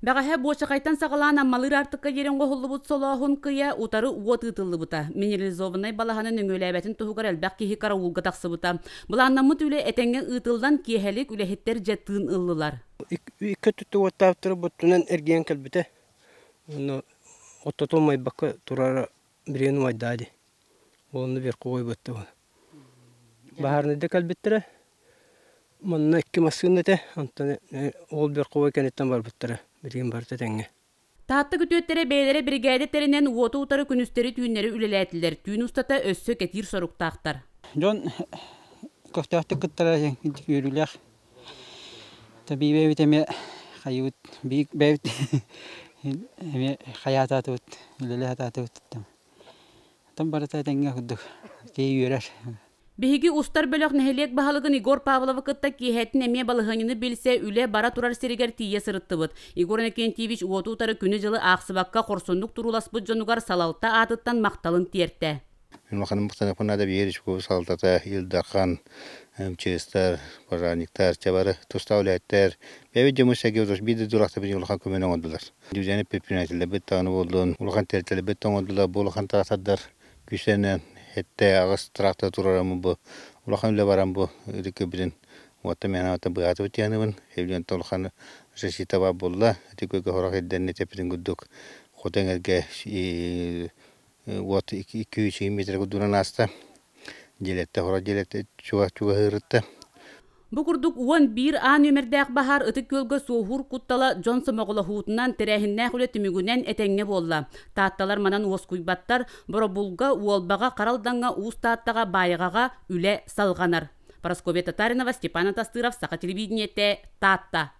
Бәғәһә бочақайтан сағалан аммалыр артыққа ерен ғоғылыбыт солағын қия утары уот ұтылыбыта. Минерализованный балағанын өңөләбәтін тұғығар әлбәқ кейі қара ұлға тақсыбыта. Бұл аннамыт үлі әтәнген ұтылдан кейхәлік үләхеттер жаттығын ұлылар. Икі түтті оттаптыры бұттынан әрген кәлбіті. Оттатылмай бақы тұрары бірені майдады. Олны бір қой бұтты. Бағарныда кәлбіттірі. Мұнына 2 маскынды ол бір қой кәнеттен бар бұттыры. Бірген барды тәңге. Таатты күтөттері бәйлері бригадеттерінен уоты утары күністері түйінері үлеләтілер. Түйін ұстата өссі кәтір сұрықтақтар. Жон көфтәқті күттіра үйрілер. Таби бәйбіт әме қайуыт, бейік бәйбіт әме қаят атуыт, үлелі атуыт. Там барыта тәңге күддік, кей үйрер. Биһиги устар бөлөк нәһелек баһалыгын Игор Павлова кытта киһәтин әме балыһыны билсе үле бара турар серигер тие сырыттыбыт. Игор Никентьевич уоту утары күнү жылы аксыбакка корсондук туруласпыт жонугар салалта атыттан макталын тиерте. Мен маханым мактанапына да биериш кө салалтата Илдахан, честер, пожарниктар, чабары, туставлеттер. Бәбе жемүсәге узош биде дуракта бир улхан көмөнө ондулар. Дүзәне предпринимателлер бет таны болдун, улхан тертеле бет ондулар, булхан таратадыр. Күсәнен Хетте агас тракта турарамы бу. Улахан ле барам бу. Ирике билин. Уатта мен ата быаты битяныбын. Хевлен толхан жашита ба болла. Тикөйгө хорак эдден тепирин гудук. Хотеңерге уат 2-3 метр гудуран аста. Желетте хора желетте чуга хырытта. Букурдук уон бир а нөмердәк бахар ытык көлгө соохур куттала Джонсон могола хуутунан терәһиннә хүле түмүгүнен этеңне болла. Таатталар манан уос куйбаттар боробулга уолбага каралданга уус тааттага байыгага үле салганар. Парасковия Татаринова, Степан Атастыров, Саха телевидениете, Таатта.